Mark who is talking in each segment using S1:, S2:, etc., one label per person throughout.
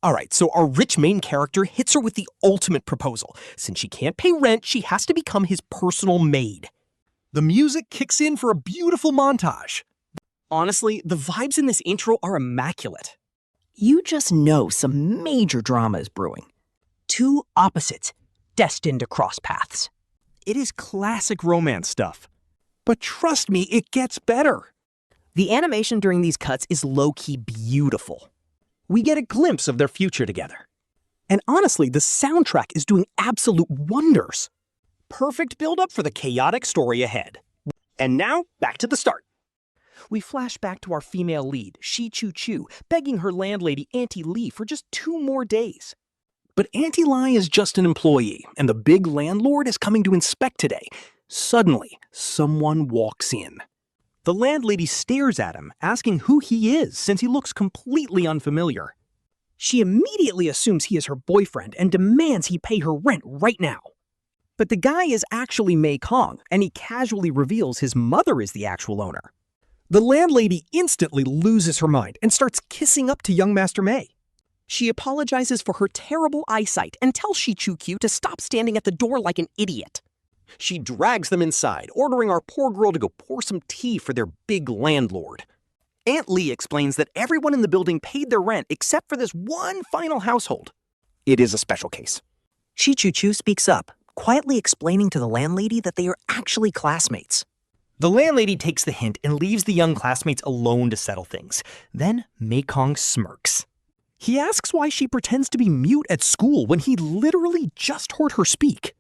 S1: Alright, so our rich main character hits her with the ultimate proposal. Since she can't pay rent, she has to become his personal maid.
S2: The music kicks in for a beautiful montage.
S1: Honestly, the vibes in this intro are immaculate.
S3: You just know some major drama is brewing. Two opposites, destined to cross paths.
S2: It is classic romance stuff. But trust me, it gets better.
S1: The animation during these cuts is low-key beautiful. We get a glimpse of their future together. And honestly, the soundtrack is doing absolute wonders. Perfect build-up for the chaotic story ahead. And now, back to the start. We flash back to our female lead, Shi Chuqiu, begging her landlady Auntie Li for just 2 more days.
S2: But Auntie Li is just an employee, and the big landlord is coming to inspect today. Suddenly, someone walks in.
S1: The landlady stares at him, asking who he is since he looks completely unfamiliar. She immediately assumes he is her boyfriend and demands he pay her rent right now. But the guy is actually Mei Kong, and he casually reveals his mother is the actual owner.
S2: The landlady instantly loses her mind and starts kissing up to young Master Mei.
S1: She apologizes for her terrible eyesight and tells Shi Chuqiu to stop standing at the door like an idiot. She drags them inside, ordering our poor girl to go pour some tea for their big landlord. Aunt Li explains that everyone in the building paid their rent except for this one final household. It is a special case.
S3: Shi Chuqiu speaks up, quietly explaining to the landlady that they are actually classmates.
S1: The landlady takes the hint and leaves the young classmates alone to settle things. Then Mei Kong smirks. He asks why she pretends to be mute at school when he literally just heard her speak.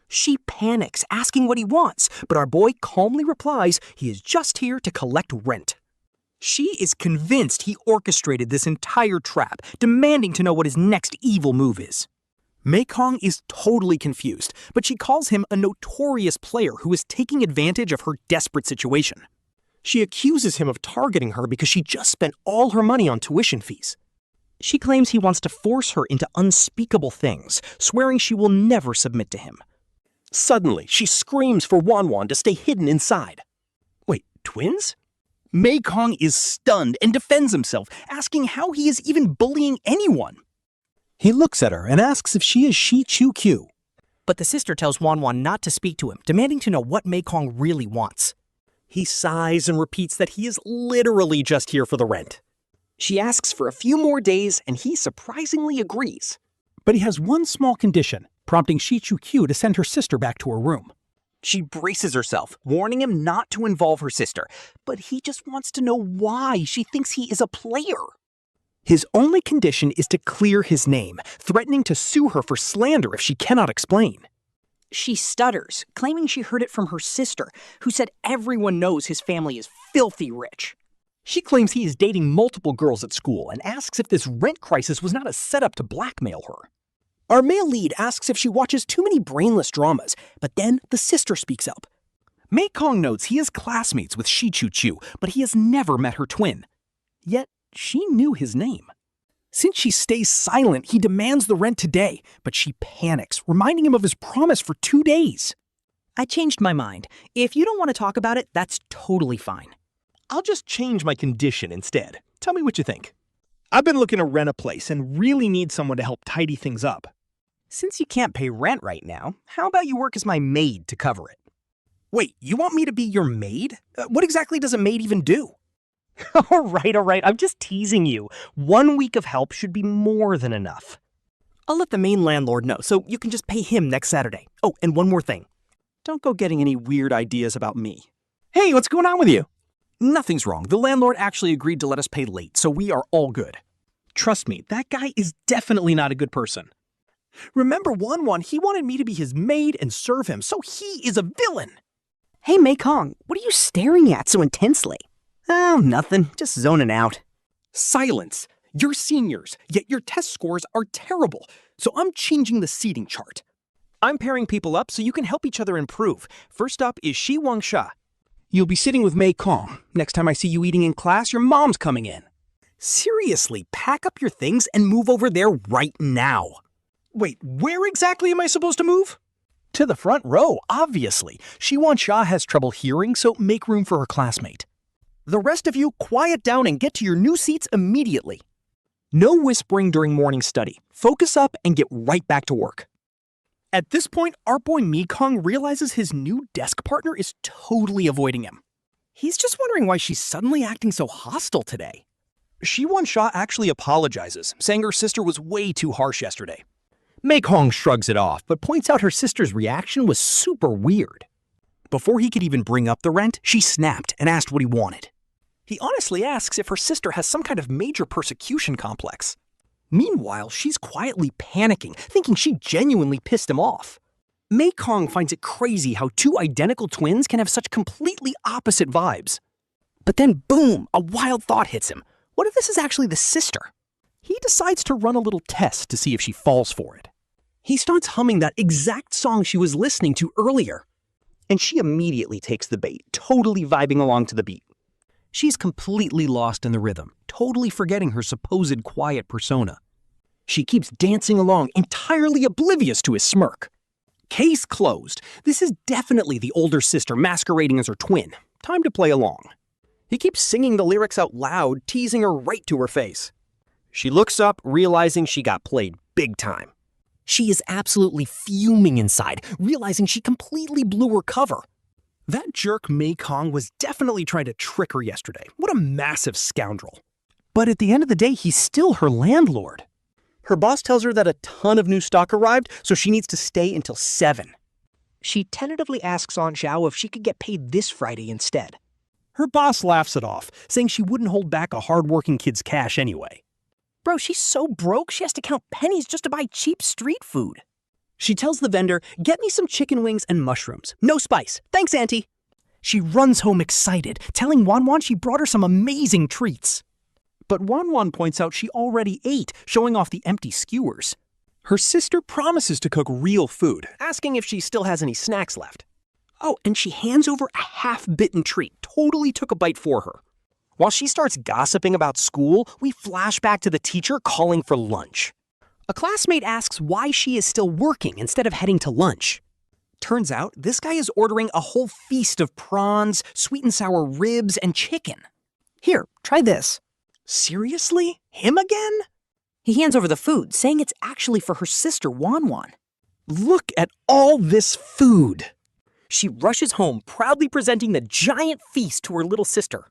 S1: She panics, asking what he wants, but our boy calmly replies he is just here to collect rent. She is convinced he orchestrated this entire trap, demanding to know what his next evil move is. Mei Kong is totally confused, but she calls him a notorious player who is taking advantage of her desperate situation. She accuses him of targeting her because she just spent all her money on tuition fees. She claims he wants to force her into unspeakable things, swearing she will never submit to him. Suddenly, she screams for Wanwan to stay hidden inside. Wait, twins? Mei Kong is stunned and defends himself, asking how he is even bullying anyone.
S2: He looks at her and asks if she is Shi Chuqiu.
S1: But the sister tells Wanwan not to speak to him, demanding to know what Mei Kong really wants. He sighs and repeats that he is literally just here for the rent. She asks for a few more days, and he surprisingly agrees.
S2: But he has one small condition, prompting Shi Chuqiu to send her sister back to her room.
S1: She braces herself, warning him not to involve her sister, but he just wants to know why she thinks he is a player. His only condition is to clear his name, threatening to sue her for slander if she cannot explain. She stutters, claiming she heard it from her sister, who said everyone knows his family is filthy rich. She claims he is dating multiple girls at school and asks if this rent crisis was not a setup to blackmail her. Our male lead asks if she watches too many brainless dramas, but then the sister speaks up. Mei Kong notes he is classmates with Shi Chuqiu, but he has never met her twin. Yet, she knew his name. Since she stays silent, he demands the rent today, but she panics, reminding him of his promise for 2 days. I changed my mind. If you don't want to talk about it, that's totally fine. I'll just change my condition instead. Tell me what you think. I've been looking to rent a place and really need someone to help tidy things up. Since you can't pay rent right now, how about you work as my maid to cover it? Wait, you want me to be your maid? What exactly does a maid even do? All right, I'm just teasing you. 1 week of help should be more than enough. I'll let the main landlord know, so you can just pay him next Saturday. Oh, and one more thing. Don't go getting any weird ideas about me.
S2: Hey, what's going on with you?
S1: Nothing's wrong. The landlord actually agreed to let us pay late, so we are all good. Trust me, that guy is definitely not a good person. Remember Wanwan, he wanted me to be his maid and serve him, so he is a villain. Hey, Mei Kong, what are you staring at so intensely? Oh, nothing. Just zoning out. Silence. You're seniors, yet your test scores are terrible, so I'm changing the seating chart. I'm pairing people up so you can help each other improve. First up is Shi Wanxia.
S2: You'll be sitting with Mei Kong. Next time I see you eating in class, your mom's coming in.
S1: Seriously, pack up your things and move over there right now. Wait, where exactly am I supposed to move? To the front row, obviously. Shi Wanxia has trouble hearing, so make room for her classmate. The rest of you, quiet down and get to your new seats immediately. No whispering during morning study. Focus up and get right back to work.
S2: At this point, our boy Mei Kong realizes his new desk partner is totally avoiding him. He's just wondering why she's suddenly acting so hostile today.
S1: Shi Wanxia actually apologizes, saying her sister was way too harsh yesterday.
S2: Mei Kong shrugs it off, but points out her sister's reaction was super weird.
S1: Before he could even bring up the rent, she snapped and asked what he wanted. He honestly asks if her sister has some kind of major persecution complex. Meanwhile, she's quietly panicking, thinking she genuinely pissed him off. Mei Kong finds it crazy how two identical twins can have such completely opposite vibes. But then boom, a wild thought hits him. What if this is actually the sister? He decides to run a little test to see if she falls for it. He starts humming that exact song she was listening to earlier. And she immediately takes the bait, totally vibing along to the beat. She's completely lost in the rhythm, totally forgetting her supposed quiet persona. She keeps dancing along, entirely oblivious to his smirk. Case closed. This is definitely the older sister masquerading as her twin. Time to play along. He keeps singing the lyrics out loud, teasing her right to her face. She looks up, realizing she got played big time. She is absolutely fuming inside, realizing she completely blew her cover. That jerk Mei Kong was definitely trying to trick her yesterday. What a massive scoundrel. But at the end of the day, he's still her landlord. Her boss tells her that a ton of new stock arrived, so she needs to stay until 7. She tentatively asks Aunt Zhao if she could get paid this Friday instead. Her boss laughs it off, saying she wouldn't hold back a hard-working kid's cash anyway. Bro, she's so broke she has to count pennies just to buy cheap street food. She tells the vendor, get me some chicken wings and mushrooms. No spice. Thanks, Auntie. She runs home excited, telling Wanwan she brought her some amazing treats. But Wanwan points out she already ate, showing off the empty skewers. Her sister promises to cook real food, asking if she still has any snacks left. Oh, and she hands over a half-bitten treat, totally took a bite for her. While she starts gossiping about school, we flash back to the teacher calling for lunch. A classmate asks why she is still working instead of heading to lunch. Turns out, this guy is ordering a whole feast of prawns, sweet and sour ribs, and chicken. Here, try this. Seriously? Him again?
S3: He hands over the food, saying it's actually for her sister, Wanwan.
S1: Look at all this food. She rushes home, proudly presenting the giant feast to her little sister.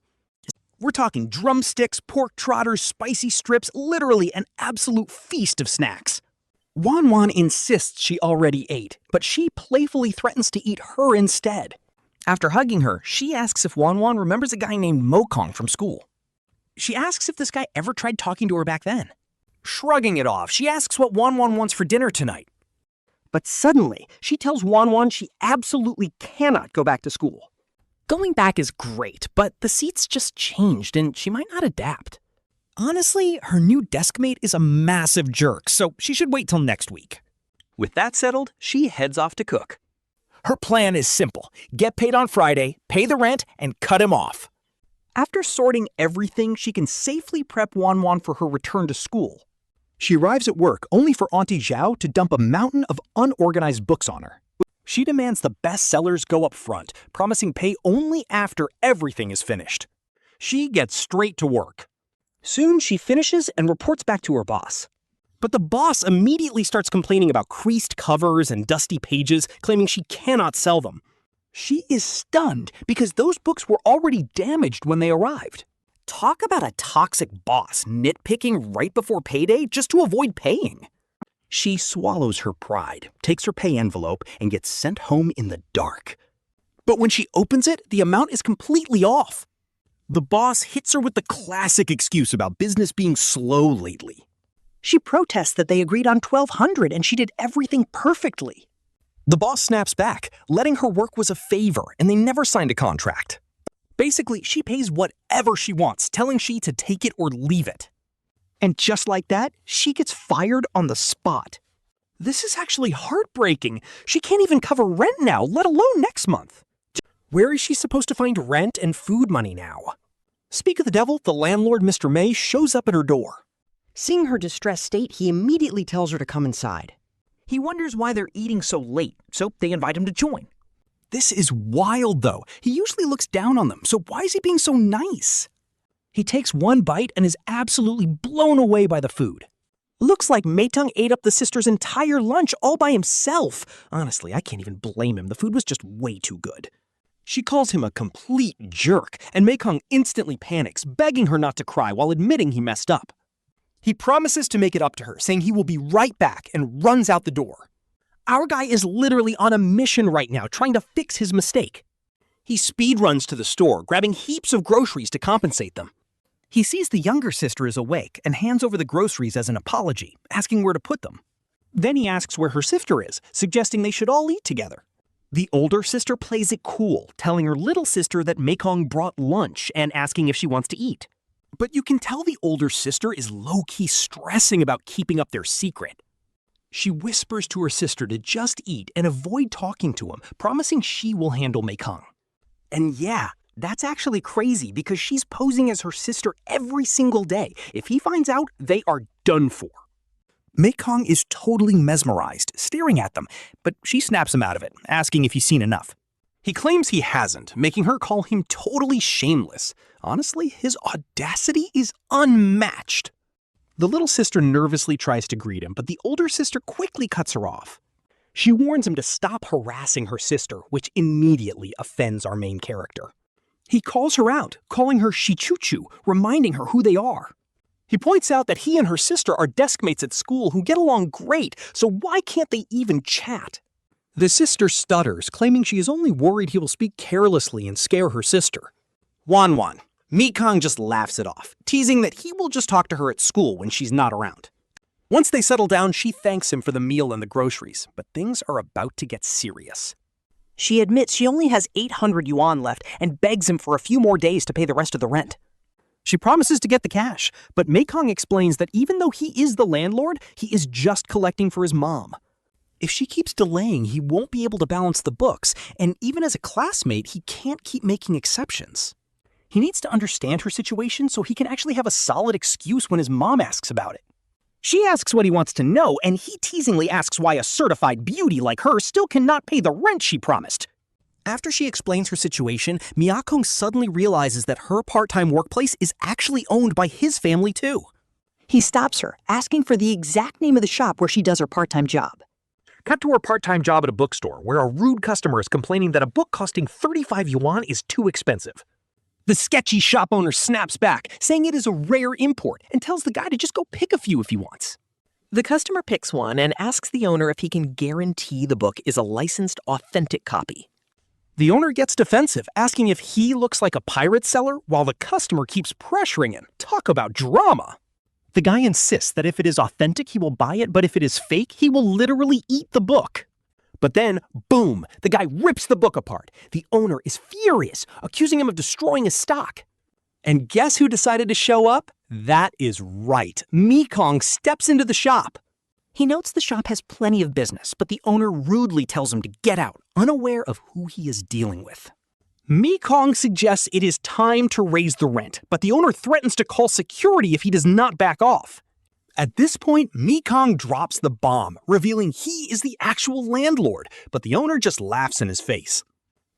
S1: We're talking drumsticks, pork trotters, spicy strips, literally an absolute feast of snacks. Wanwan insists she already ate, but she playfully threatens to eat her instead. After hugging her, she asks if Wanwan remembers a guy named Mei Kong from school. She asks if this guy ever tried talking to her back then. Shrugging it off, she asks what Wanwan wants for dinner tonight. But suddenly, she tells Wanwan she absolutely cannot go back to school. Going back is great, but the seats just changed and she might not adapt. Honestly, her new desk mate is a massive jerk, so she should wait till next week. With that settled, she heads off to cook. Her plan is simple. Get paid on Friday, pay the rent, and cut him off. After sorting everything, she can safely prep Wanwan for her return to school. She arrives at work only for Auntie Zhao to dump a mountain of unorganized books on her. She demands the best sellers go up front, promising pay only after everything is finished. She gets straight to work. Soon she finishes and reports back to her boss. But the boss immediately starts complaining about creased covers and dusty pages, claiming she cannot sell them. She is stunned because those books were already damaged when they arrived. Talk about a toxic boss nitpicking right before payday just to avoid paying. She swallows her pride, takes her pay envelope, and gets sent home in the dark. But when she opens it, the amount is completely off. The boss hits her with the classic excuse about business being slow lately. She protests that they agreed on $1,200 and she did everything perfectly. The boss snaps back, letting her work was a favor and they never signed a contract. Basically, she pays whatever she wants, telling Shi to take it or leave it. And just like that, she gets fired on the spot. This is actually heartbreaking. She can't even cover rent now, let alone next month. Where is she supposed to find rent and food money now? Speak of the devil, the landlord, Mr. Mei, shows up at her door.
S3: Seeing her distressed state, he immediately tells her to come inside. He wonders why they're eating so late, so they invite him to join.
S1: This is wild, though. He usually looks down on them, so why is he being so nice?
S2: He takes one bite and is absolutely blown away by the food.
S3: Looks like Mei Kong ate up the sister's entire lunch all by himself. Honestly, I can't even blame him. The food was just way too good.
S2: She calls him a complete jerk, and Mei Kong instantly panics, begging her not to cry while admitting he messed up. He promises to make it up to her, saying he will be right back, and runs out the door. Our guy is literally on a mission right now, trying to fix his mistake. He speed runs to the store, grabbing heaps of groceries to compensate them. He sees the younger sister is awake and hands over the groceries as an apology, asking where to put them. Then he asks where her sister is, suggesting they should all eat together. The older sister plays it cool, telling her little sister that Mei Kong brought lunch and asking if she wants to eat. But you can tell the older sister is low-key stressing about keeping up their secret. She whispers to her sister to just eat and avoid talking to him, promising she will handle Mei Kong.
S3: And yeah, that's actually crazy because she's posing as her sister every single day. If he finds out, they are done for.
S2: Mei Kong is totally mesmerized, staring at them, but she snaps him out of it, asking if he's seen enough. He claims he hasn't, making her call him totally shameless. Honestly, his audacity is unmatched. The little sister nervously tries to greet him, but the older sister quickly cuts her off. She warns him to stop harassing her sister, which immediately offends our main character. He calls her out, calling her Shi Chuqiu, reminding her who they are. He points out that he and her sister are desk mates at school who get along great, so why can't they even chat? The sister stutters, claiming she is only worried he will speak carelessly and scare her sister.
S1: Wan. Mei Kong just laughs it off, teasing that he will just talk to her at school when she's not around. Once they settle down, she thanks him for the meal and the groceries, but things are about to get serious.
S3: She admits she only has 800 yuan left and begs him for a few more days to pay the rest of the rent.
S2: She promises to get the cash, but Mei Kong explains that even though he is the landlord, he is just collecting for his mom. If she keeps delaying, he won't be able to balance the books, and even as a classmate, he can't keep making exceptions. He needs to understand her situation so he can actually have a solid excuse when his mom asks about it. She asks what he wants to know, and he teasingly asks why a certified beauty like her still cannot pay the rent she promised. After she explains her situation, Mei Kong suddenly realizes that her part-time workplace is actually owned by his family too.
S3: He stops her, asking for the exact name of the shop where she does her part-time job.
S1: Cut to her part-time job at a bookstore, where a rude customer is complaining that a book costing 35 yuan is too expensive.
S2: The sketchy shop owner snaps back, saying it is a rare import, and tells the guy to just go pick a few if he wants.
S3: The customer picks one and asks the owner if he can guarantee the book is a licensed, authentic copy.
S2: The owner gets defensive, asking if he looks like a pirate seller, while the customer keeps pressuring him. Talk about drama! The guy insists that if it is authentic, he will buy it, but if it is fake, he will literally eat the book. But then, boom, the guy rips the book apart. The owner is furious, accusing him of destroying his stock. And guess who decided to show up? That is right. Mei Kong steps into the shop.
S3: He notes the shop has plenty of business, but the owner rudely tells him to get out, unaware of who he is dealing with.
S2: Mei Kong suggests it is time to raise the rent, but the owner threatens to call security if he does not back off. At this point, Mei Kong drops the bomb, revealing he is the actual landlord, but the owner just laughs in his face.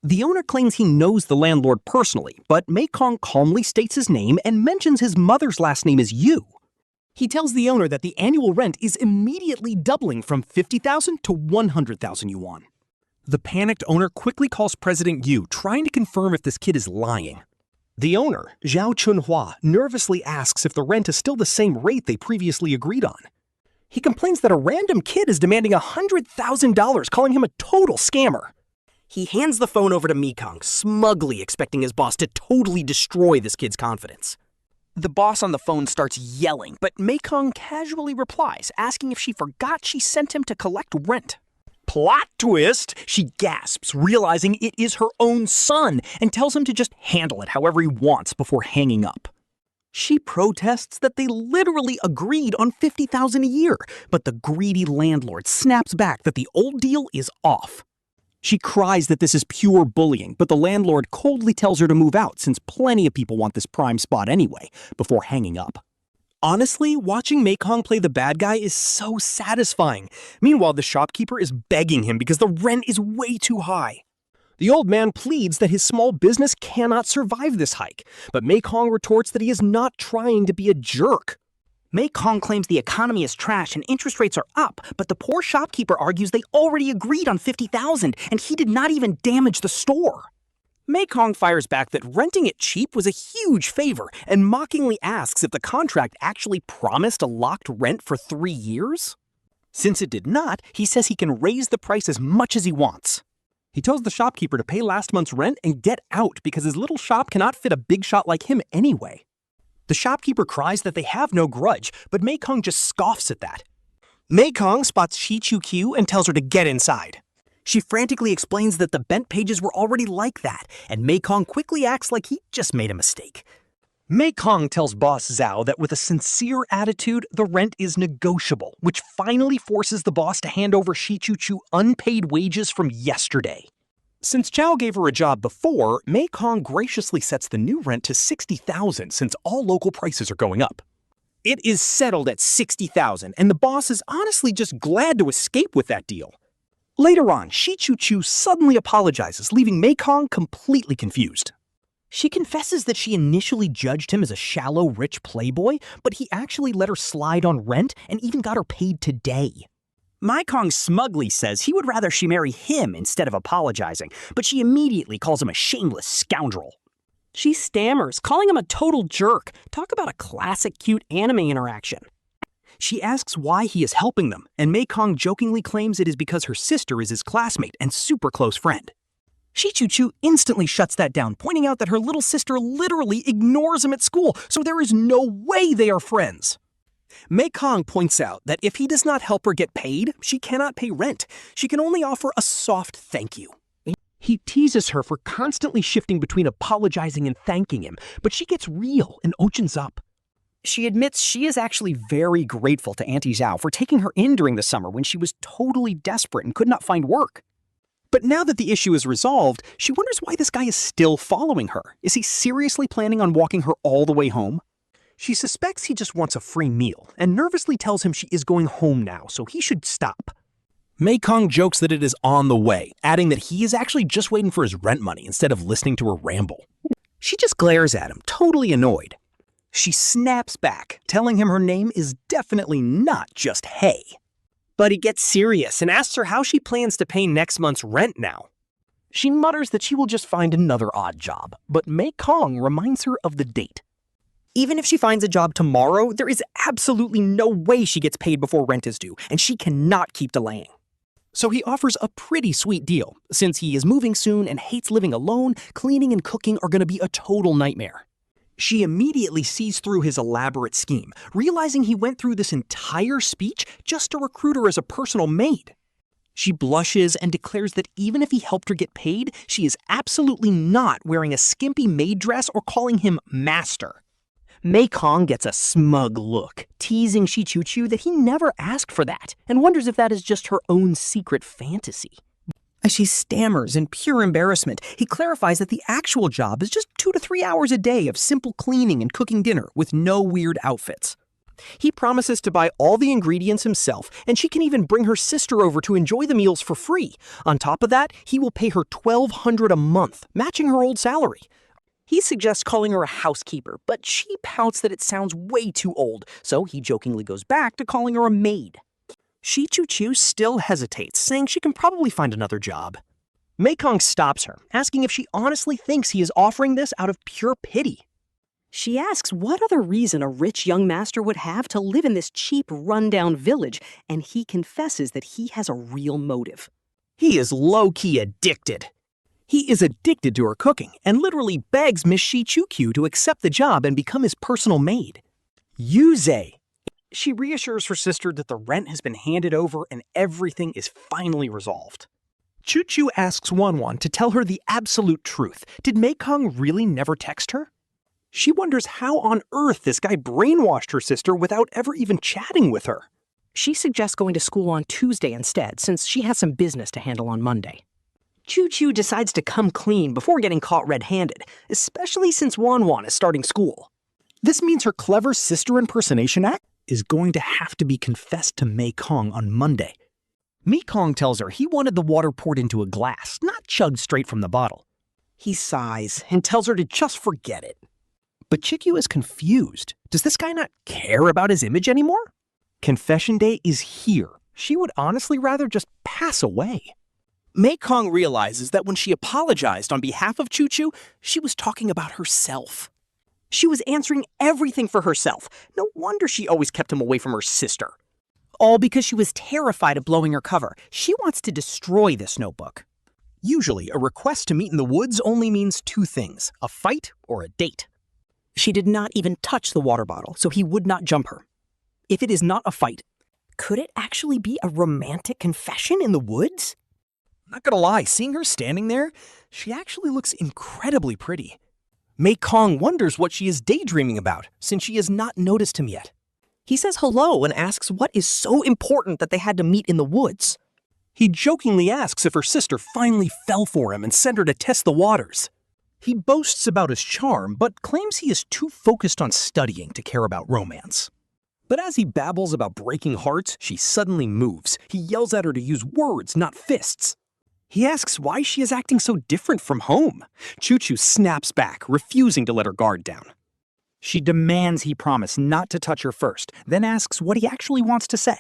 S2: The owner claims he knows the landlord personally, but Mei Kong calmly states his name and mentions his mother's last name is Yu. He tells the owner that the annual rent is immediately doubling from 50,000 to 100,000 yuan. The panicked owner quickly calls President Yu, trying to confirm if this kid is lying. The owner, Zhao Chunhua, nervously asks if the rent is still the same rate they previously agreed on. He complains that a random kid is demanding $100,000, calling him a total scammer. He hands the phone over to Mei Kong, smugly expecting his boss to totally destroy this kid's confidence. The boss on the phone starts yelling, but Mei Kong casually replies, asking if she forgot she sent him to collect rent. Plot twist! She gasps, realizing it is her own son, and tells him to just handle it however he wants before hanging up. She protests that they literally agreed on 50,000 a year, but the greedy landlord snaps back that the old deal is off. She cries that this is pure bullying, but the landlord coldly tells her to move out since plenty of people want this prime spot anyway, before hanging up. Honestly, watching Mei Kong play the bad guy is so satisfying. Meanwhile, the shopkeeper is begging him because the rent is way too high. The old man pleads that his small business cannot survive this hike, but Mei Kong retorts that he is not trying to be a jerk.
S3: Mei Kong claims the economy is trash and interest rates are up, but the poor shopkeeper argues they already agreed on $50,000 and he did not even damage the store.
S2: Mei Kong fires back that renting it cheap was a huge favor and mockingly asks if the contract actually promised a locked rent for 3 years. Since it did not, he says he can raise the price as much as he wants. He tells the shopkeeper to pay last month's rent and get out because his little shop cannot fit a big shot like him anyway. The shopkeeper cries that they have no grudge, but Mei Kong just scoffs at that. Mei Kong spots Shi Chuqiu and tells her to get inside.
S3: She frantically explains that the bent pages were already like that, and Mei Kong quickly acts like he just made a mistake.
S2: Mei Kong tells boss Zhao that with a sincere attitude, the rent is negotiable, which finally forces the boss to hand over Shi Chuqiu unpaid wages from yesterday. Since Zhao gave her a job before, Mei Kong graciously sets the new rent to $60,000 since all local prices are going up. It is settled at $60,000, and the boss is honestly just glad to escape with that deal. Later on, Shi Chuqiu suddenly apologizes, leaving Mei Kong completely confused. She confesses that she initially judged him as a shallow, rich playboy, but he actually let her slide on rent and even got her paid today.
S3: Mei Kong smugly says he would rather she marry him instead of apologizing, but she immediately calls him a shameless scoundrel. She stammers, calling him a total jerk. Talk about a classic cute anime interaction. She asks why he is helping them, and Mei Kong jokingly claims it is because her sister is his classmate and super close friend. Shi Chuqiu instantly shuts that down, pointing out that her little sister literally ignores him at school, so there is no way they are friends. Mei Kong points out that if he does not help her get paid, she cannot pay rent. She can only offer a soft thank you. He teases her for constantly shifting between apologizing and thanking him, but she gets real and opens up. She admits she is actually very grateful to Auntie Zhao for taking her in during the summer when she was totally desperate and could not find work.
S2: But now that the issue is resolved, she wonders why this guy is still following her. Is he seriously planning on walking her all the way home? She suspects he just wants a free meal and nervously tells him she is going home now, so he should stop. Mei Kong jokes that it is on the way, adding that he is actually just waiting for his rent money instead of listening to her ramble. She just glares at him, totally annoyed. She snaps back, telling him her name is definitely not just Hey. But he gets serious and asks her how she plans to pay next month's rent now. She mutters that she will just find another odd job, but Mei Kong reminds her of the date.
S3: Even if she finds a job tomorrow, there is absolutely no way she gets paid before rent is due, and she cannot keep delaying.
S2: So he offers a pretty sweet deal. Since he is moving soon and hates living alone, cleaning and cooking are going to be a total nightmare. She immediately sees through his elaborate scheme, realizing he went through this entire speech just to recruit her as a personal maid. She blushes and declares that even if he helped her get paid, she is absolutely not wearing a skimpy maid dress or calling him master. Mei Kong gets a smug look, teasing Shi Chuqiu that he never asked for that, and wonders if that is just her own secret fantasy.
S3: As she stammers in pure embarrassment, he clarifies that the actual job is just 2 to 3 hours a day of simple cleaning and cooking dinner with no weird outfits.
S2: He promises to buy all the ingredients himself, and she can even bring her sister over to enjoy the meals for free. On top of that, he will pay her $1,200 a month, matching her old salary. He suggests calling her a housekeeper, but she pouts that it sounds way too old, so he jokingly goes back to calling her a maid. Shi Chuqiu still hesitates, saying she can probably find another job. Mei Kong stops her, asking if she honestly thinks he is offering this out of pure pity.
S3: She asks what other reason a rich young master would have to live in this cheap, rundown village, and he confesses that he has a real motive.
S2: He is low-key addicted. He is addicted to her cooking and literally begs Miss Shi Chuqiu to accept the job and become his personal maid. Yuze. She reassures her sister that the rent has been handed over and everything is finally resolved. Chuqiu asks Wanwan to tell her the absolute truth. Did Mei Kong really never text her? She wonders how on earth this guy brainwashed her sister without ever even chatting with her.
S3: She suggests going to school on Tuesday instead, since she has some business to handle on Monday. Chuqiu decides to come clean before getting caught red-handed, especially since Wanwan is starting school.
S2: This means her clever sister impersonation act is going to have to be confessed to Mei Kong on Monday. Mei Kong tells her he wanted the water poured into a glass, not chugged straight from the bottle. He sighs and tells her to just forget it. But Chuqiu is confused. Does this guy not care about his image anymore? Confession day is here. She would honestly rather just pass away. Mei Kong realizes that when she apologized on behalf of Chuqiu, she was talking about herself.
S3: She was answering everything for herself. No wonder she always kept him away from her sister.
S2: All because she was terrified of blowing her cover. She wants to destroy this notebook. Usually, a request to meet in the woods only means two things, a fight or a date.
S3: She did not even touch the water bottle, so he would not jump her. If it is not a fight, could it actually be a romantic confession in the woods?
S2: Not gonna lie, seeing her standing there, she actually looks incredibly pretty. Mei Kong wonders what she is daydreaming about, since she has not noticed him yet.
S3: He says hello and asks what is so important that they had to meet in the woods.
S2: He jokingly asks if her sister finally fell for him and sent her to test the waters. He boasts about his charm, but claims he is too focused on studying to care about romance. But as he babbles about breaking hearts, she suddenly moves. He yells at her to use words, not fists. He asks why she is acting so different from home. Chuqiu snaps back, refusing to let her guard down. She demands he promise not to touch her first, then asks what he actually wants to say.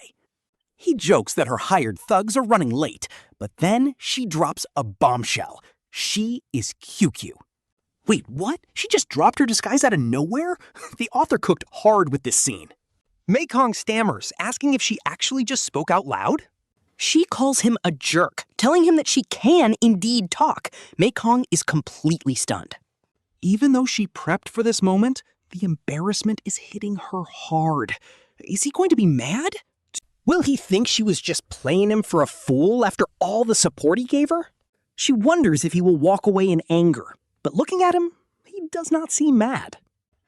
S2: He jokes that her hired thugs are running late, but then she drops a bombshell. She is Chuqiu. Wait, what? She just dropped her disguise out of nowhere? The author cooked hard with this scene. Mei Kong stammers, asking if she actually just spoke out loud.
S3: She calls him a jerk, telling him that she can indeed talk. Mei Kong is completely stunned.
S2: Even though she prepped for this moment, the embarrassment is hitting her hard. Is he going to be mad? Will he think she was just playing him for a fool after all the support he gave her? She wonders if he will walk away in anger, but looking at him, he does not seem mad.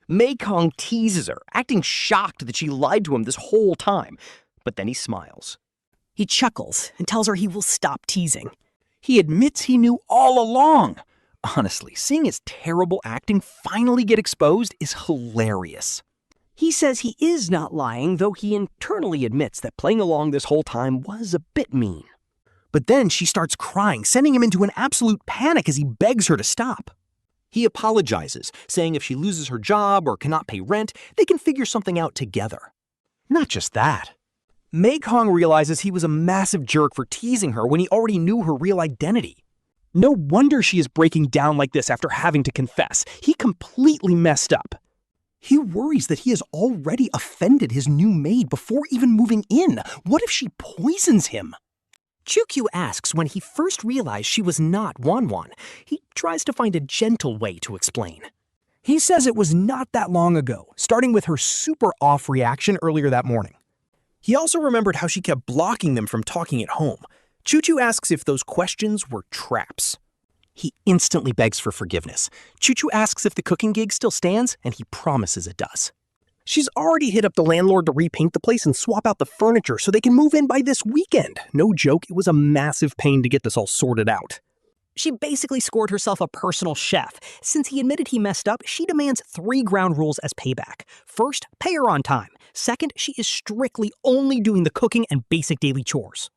S2: Mei Kong teases her, acting shocked that she lied to him this whole time, but then he smiles.
S3: He chuckles and tells her he will stop teasing.
S2: He admits he knew all along. Honestly, seeing his terrible acting finally get exposed is hilarious.
S3: He says he is not lying, though he internally admits that playing along this whole time was a bit mean.
S2: But then she starts crying, sending him into an absolute panic as he begs her to stop. He apologizes, saying if she loses her job or cannot pay rent, they can figure something out together. Not just that. Mei Kong realizes he was a massive jerk for teasing her when he already knew her real identity. No wonder she is breaking down like this after having to confess. He completely messed up. He worries that he has already offended his new maid before even moving in. What if she poisons him? Chuqiu asks when he first realized she was not Wanwan. He tries to find a gentle way to explain. He says it was not that long ago, starting with her super off reaction earlier that morning. He also remembered how she kept blocking them from talking at home. Chuqiu asks if those questions were traps. He instantly begs for forgiveness. Chuqiu asks if the cooking gig still stands, and he promises it does. She's already hit up the landlord to repaint the place and swap out the furniture so they can move in by this weekend. No joke, it was a massive pain to get this all sorted out.
S3: She basically scored herself a personal chef. Since he admitted he messed up, she demands 3 ground rules as payback. First, pay her on time. Second, she is strictly only doing the cooking and basic daily chores.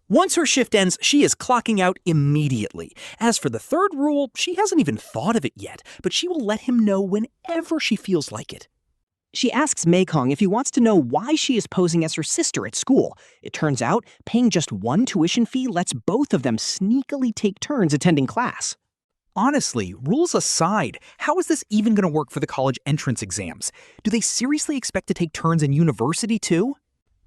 S2: Once her shift ends, she is clocking out immediately. As for the third rule, she hasn't even thought of it yet, but she will let him know whenever she feels like it.
S3: She asks Mei Kong if he wants to know why she is posing as her sister at school. It turns out, paying just 1 tuition fee lets both of them sneakily take turns attending class.
S2: Honestly, rules aside, how is this even going to work for the college entrance exams? Do they seriously expect to take turns in university too?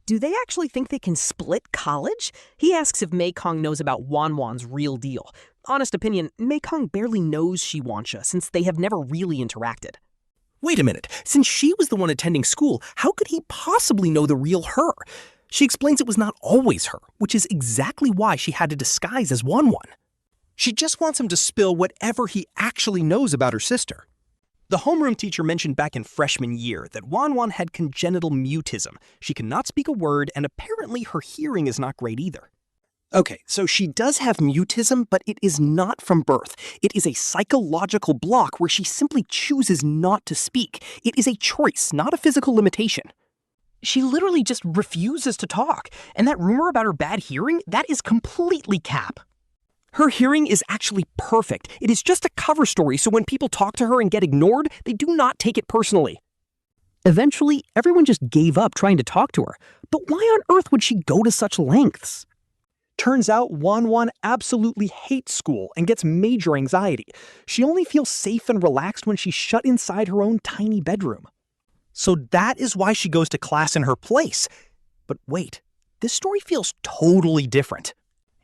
S3: Do they actually think they can split college? He asks if Mei Kong knows about Wanwan's real deal. Honest opinion, Mei Kong barely knows Shi Wanxia since they have never really interacted.
S2: Wait a minute, since she was the one attending school, how could he possibly know the real her? She explains it was not always her, which is exactly why she had to disguise as Wanwan. She just wants him to spill whatever he actually knows about her sister. The homeroom teacher mentioned back in freshman year that Wanwan had congenital mutism. She cannot speak a word, and apparently her hearing is not great either. Okay, so she does have mutism, but it is not from birth. It is a psychological block where she simply chooses not to speak. It is a choice, not a physical limitation. She literally just refuses to talk, and that rumor about her bad hearing, that is completely cap. Her hearing is actually perfect. It is just a cover story, so when people talk to her and get ignored, they do not take it personally. Eventually, everyone just gave up trying to talk to her, but why on earth would she go to such lengths? Turns out Wanwan absolutely hates school and gets major anxiety. She only feels safe and relaxed when she's shut inside her own tiny bedroom. So that is why she goes to class in her place. But wait, this story feels totally different.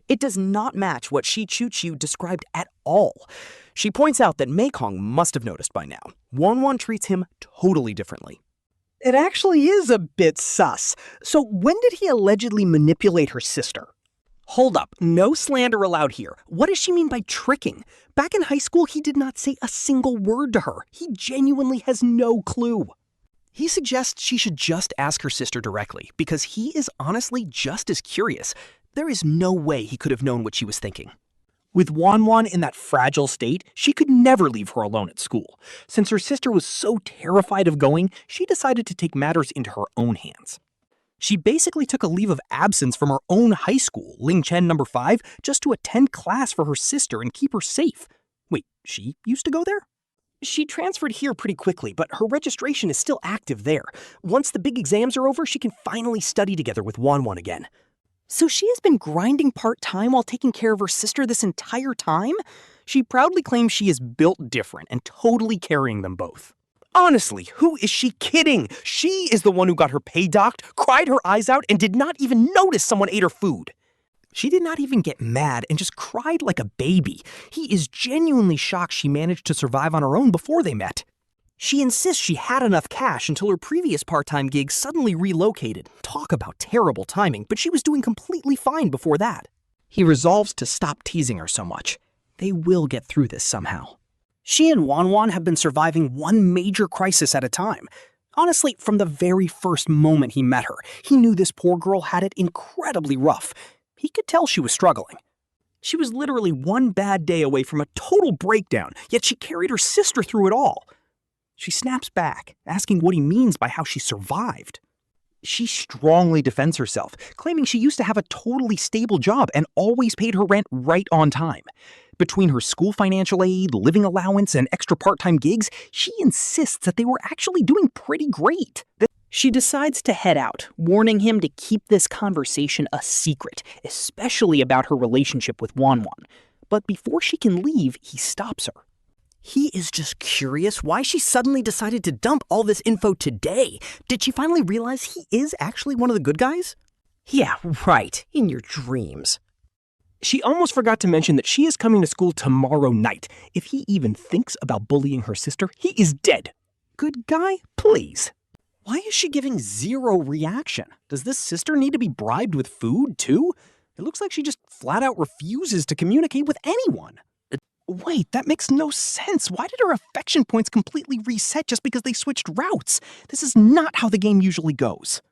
S2: It does not match what Shi Chuqiu described at all. She points out that Mei Kong must have noticed by now. Wanwan treats him totally differently. It actually is a bit sus. So when did he allegedly manipulate her sister? Hold up, no slander allowed here. What does she mean by tricking? Back in high school, he did not say a single word to her. He genuinely has no clue. He suggests she should just ask her sister directly, because he is honestly just as curious. There is no way he could have known what she was thinking. With Wanwan in that fragile state, she could never leave her alone at school. Since her sister was so terrified of going, she decided to take matters into her own hands. She basically took a leave of absence from her own high school, Lingchen No. 5, just to attend class for her sister and keep her safe. Wait, she used to go there? She transferred here pretty quickly, but her registration is still active there. Once the big exams are over, she can finally study together with Wanwan again. So she has been grinding part-time while taking care of her sister this entire time? She proudly claims she is built different and totally carrying them both. Honestly, who is she kidding? She is the one who got her pay docked, cried her eyes out, and did not even notice someone ate her food. She did not even get mad and just cried like a baby. He is genuinely shocked she managed to survive on her own before they met. She insists she had enough cash until her previous part-time gig suddenly relocated. Talk about terrible timing, but she was doing completely fine before that. He resolves to stop teasing her so much. They will get through this somehow. She and Wanwan have been surviving one major crisis at a time. Honestly, from the very first moment he met her, he knew this poor girl had it incredibly rough. He could tell she was struggling. She was literally one bad day away from a total breakdown, yet she carried her sister through it all. She snaps back, asking what he means by how she survived. She strongly defends herself, claiming she used to have a totally stable job and always paid her rent right on time. Between her school financial aid, living allowance, and extra part-time gigs, she insists that they were actually doing pretty great. She decides to head out, warning him to keep this conversation a secret, especially about her relationship with Wanwan. But before she can leave, he stops her. He is just curious why she suddenly decided to dump all this info today. Did she finally realize he is actually one of the good guys? Yeah, right, in your dreams. She almost forgot to mention that she is coming to school tomorrow night. If he even thinks about bullying her sister, he is dead. Good guy, please. Why is she giving zero reaction? Does this sister need to be bribed with food, too? It looks like she just flat out refuses to communicate with anyone. Wait, that makes no sense. Why did her affection points completely reset just because they switched routes? This is not how the game usually goes.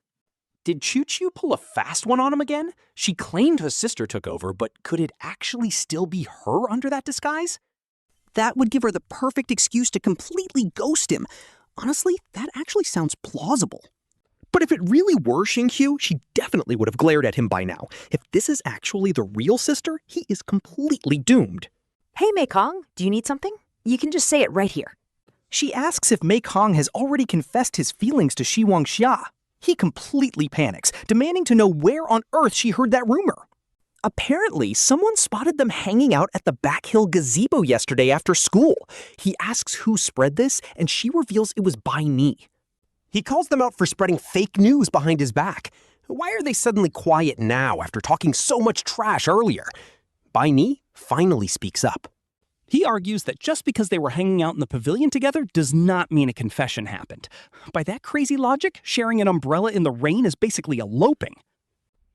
S2: Did Chuqiu pull a fast one on him again? She claimed her sister took over, but could it actually still be her under that disguise? That would give her the perfect excuse to completely ghost him. Honestly, that actually sounds plausible. But if it really were Xingqiu, she definitely would have glared at him by now. If this is actually the real sister, he is completely doomed.
S4: Hey, Mei Kong, do you need something? You can just say it right here.
S2: She asks if Mei Kong has already confessed his feelings to Shi Wanxia. He completely panics, demanding to know where on earth she heard that rumor. Apparently, someone spotted them hanging out at the Back Hill gazebo yesterday after school. He asks who spread this, and she reveals it was Bai Ni. He calls them out for spreading fake news behind his back. Why are they suddenly quiet now after talking so much trash earlier? Bai Ni finally speaks up. He argues that just because they were hanging out in the pavilion together does not mean a confession happened. By that crazy logic, sharing an umbrella in the rain is basically eloping.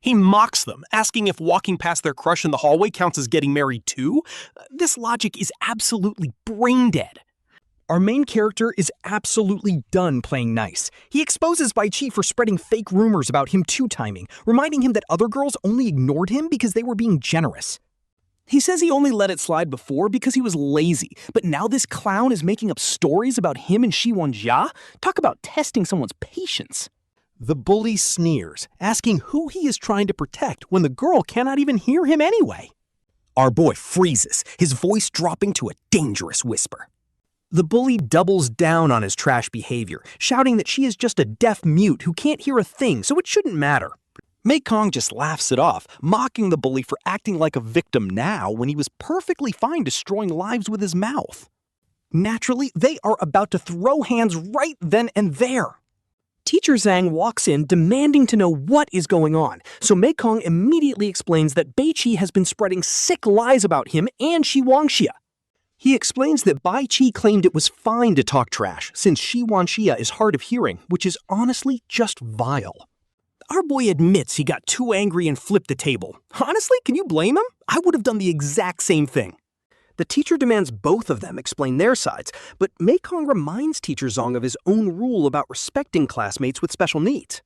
S2: He mocks them, asking if walking past their crush in the hallway counts as getting married too. This logic is absolutely brain dead. Our main character is absolutely done playing nice. He exposes Bai Qi for spreading fake rumors about him two-timing, reminding him that other girls only ignored him because they were being generous. He says he only let it slide before because he was lazy, but now this clown is making up stories about him and Shi Wanxia? Talk about testing someone's patience. The bully sneers, asking who he is trying to protect when the girl cannot even hear him anyway.
S1: Our boy freezes, his voice dropping to a dangerous whisper. The bully doubles down on his trash behavior, shouting that she is just a deaf mute who can't hear a thing, so it shouldn't matter. Mei Kong just laughs it off, mocking the bully for acting like a victim now when he was perfectly fine destroying lives with his mouth. Naturally, they are about to throw hands right then and there. Teacher Zhang walks in demanding to know what is going on, so Mei Kong immediately explains that Bai Qi has been spreading sick lies about him and Shi Wanxia. He explains that Bai Qi claimed it was fine to talk trash since Shi Wanxia is hard of hearing, which is honestly just vile. Our boy admits he got too angry and flipped the table. Honestly, can you blame him? I would have done the exact same thing. The teacher demands both of them explain their sides, but Mei Kong reminds Teacher Zong of his own rule about respecting classmates with special needs.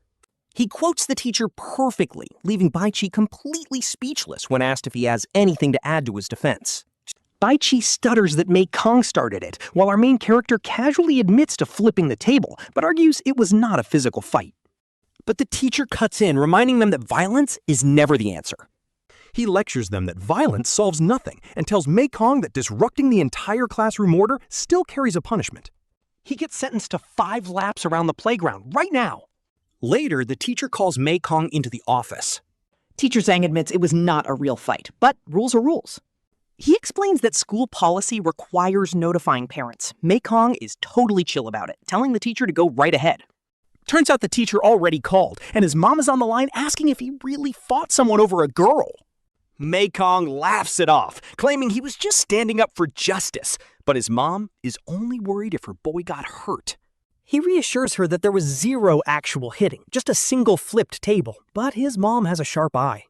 S1: He quotes the teacher perfectly, leaving Bai Qi completely speechless when asked if he has anything to add to his defense. Bai Qi stutters that Mei Kong started it, while our main character casually admits to flipping the table, but argues it was not a physical fight. But the teacher cuts in, reminding them that violence is never the answer. He lectures them that violence solves nothing and tells Mei Kong that disrupting the entire classroom order still carries a punishment. He gets sentenced to 5 laps around the playground right now. Later, the teacher calls Mei Kong into the office.
S5: Teacher Zhang admits it was not a real fight, but rules are rules.
S3: He explains that school policy requires notifying parents. Mei Kong is totally chill about it, telling the teacher to go right ahead.
S1: Turns out the teacher already called, and his mom is on the line asking if he really fought someone over a girl. Mei Kong laughs it off, claiming he was just standing up for justice, but his mom is only worried if her boy got hurt. He reassures her that there was 0 actual hitting, just a single flipped table, but his mom has a sharp eye.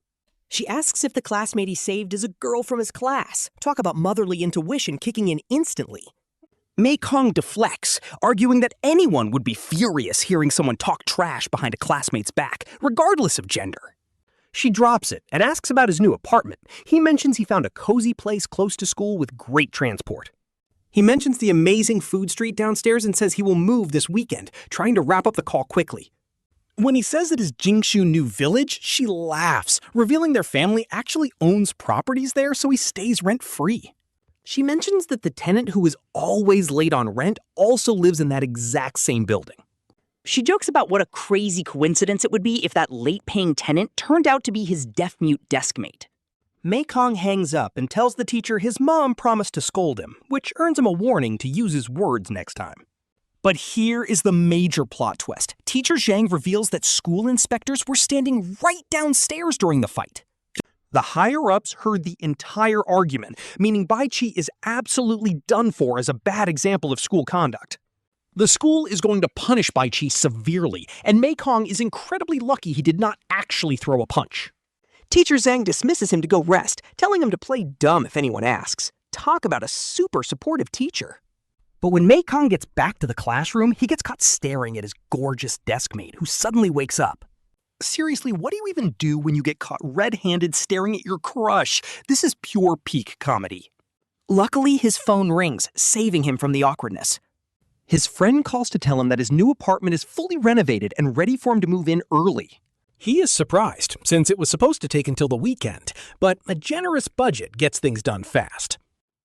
S1: She asks if the classmate he saved is a girl from his class. Talk about motherly intuition kicking in instantly. Mei Kong deflects, arguing that anyone would be furious hearing someone talk trash behind a classmate's back, regardless of gender. She drops it and asks about his new apartment. He mentions he found a cozy place close to school with great transport. He mentions the amazing food street downstairs and says he will move this weekend, trying to wrap up the call quickly. When he says it is Jingshu New Village, she laughs, revealing their family actually owns properties there so he stays rent-free. She mentions that the tenant who is always late on rent also lives in that exact same building.
S3: She jokes about what a crazy coincidence it would be if that late-paying tenant turned out to be his deaf-mute deskmate. Mei Kong hangs up and tells the teacher his mom promised to scold him, which earns him a warning to use his words next time. But here is the major plot twist. Teacher Zhang reveals that school inspectors were standing right downstairs during the fight. The higher-ups heard the entire argument, meaning Bai Qi is absolutely done for as a bad example of school conduct. The school is going to punish Bai Qi severely, and Mei Kong is incredibly lucky he did not actually throw a punch. Teacher Zhang dismisses him to go rest, telling him to play dumb if anyone asks. Talk about a super supportive teacher. But when Mei Kong gets back to the classroom, he gets caught staring at his gorgeous deskmate, who suddenly wakes up. Seriously, what do you even do when you get caught red-handed staring at your crush? This is pure peak comedy. Luckily, his phone rings, saving him from the awkwardness. His friend calls to tell him that his new apartment is fully renovated and ready for him to move in early. He is surprised, since it was supposed to take until the weekend, but a generous budget gets things done fast.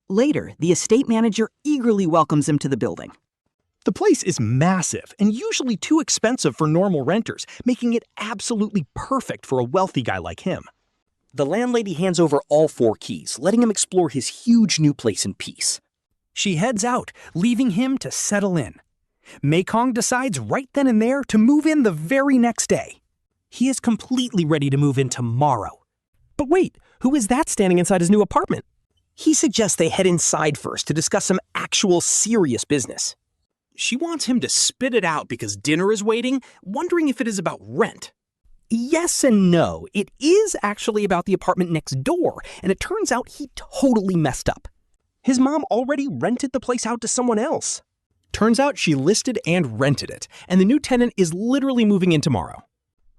S3: Later, the estate manager eagerly welcomes him to the building.
S1: The place is massive and usually too expensive for normal renters, making it absolutely perfect for a wealthy guy like him. The landlady hands over all 4 keys, letting him explore his huge new place in peace. She heads out, leaving him to settle in. Mei Kong decides right then and there to move in the very next day. He is completely ready to move in tomorrow. But wait, who is that standing inside his new apartment? He suggests they head inside first to discuss some actual serious business. She wants him to spit it out because dinner is waiting, wondering if it is about rent. Yes and no. It is actually about the apartment next door, and it turns out he totally messed up. His mom already rented the place out to someone else. Turns out she listed and rented it, and the new tenant is literally moving in tomorrow.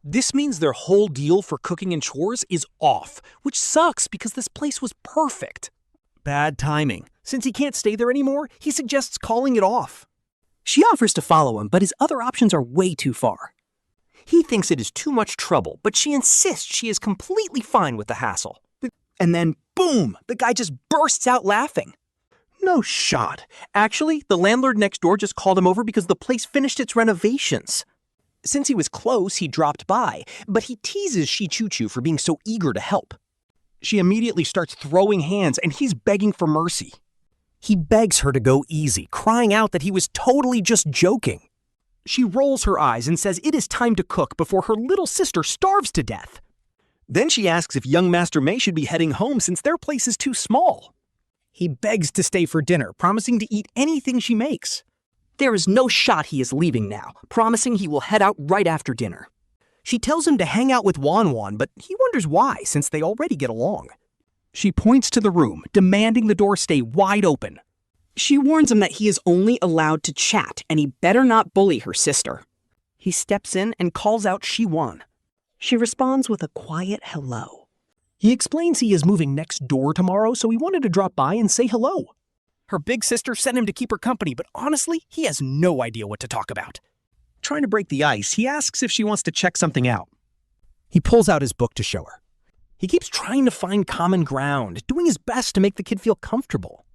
S1: This means their whole deal for cooking and chores is off, which sucks because this place was perfect. Bad timing. Since he can't stay there anymore, he suggests calling it off. She offers to follow him, but his other options are way too far.
S6: He thinks it is too much trouble, but she insists she is completely fine with the hassle.
S2: And then, boom, the guy just bursts out laughing. No shot. Actually, the landlord next door just called him over because the place finished its renovations. Since he was close, he dropped by, but he teases Shi Chuqiu for being so eager to help. She immediately starts throwing hands, and he's begging for mercy.
S3: He begs her to go easy, crying out that he was totally just joking.
S2: She rolls her eyes and says it is time to cook before her little sister starves to death. Then she asks if young Master Mei should be heading home since their place is too small. He begs to stay for dinner, promising to eat anything she makes.
S3: There is no shot he is leaving now, promising he will head out right after dinner.
S2: She tells him to hang out with Wanwan, but he wonders why, since they already get along. She points to the room, demanding the door stay wide open.
S5: She warns him that he is only allowed to chat, and he better not bully her sister.
S3: He steps in and calls out Shi Wan.
S5: She responds with a quiet hello.
S2: He explains he is moving next door tomorrow, so he wanted to drop by and say hello. Her big sister sent him to keep her company, but honestly, he has no idea what to talk about. Trying to break the ice, he asks if she wants to check something out. He pulls out his book to show her. He keeps trying to find common ground, doing his best to make the kid feel comfortable.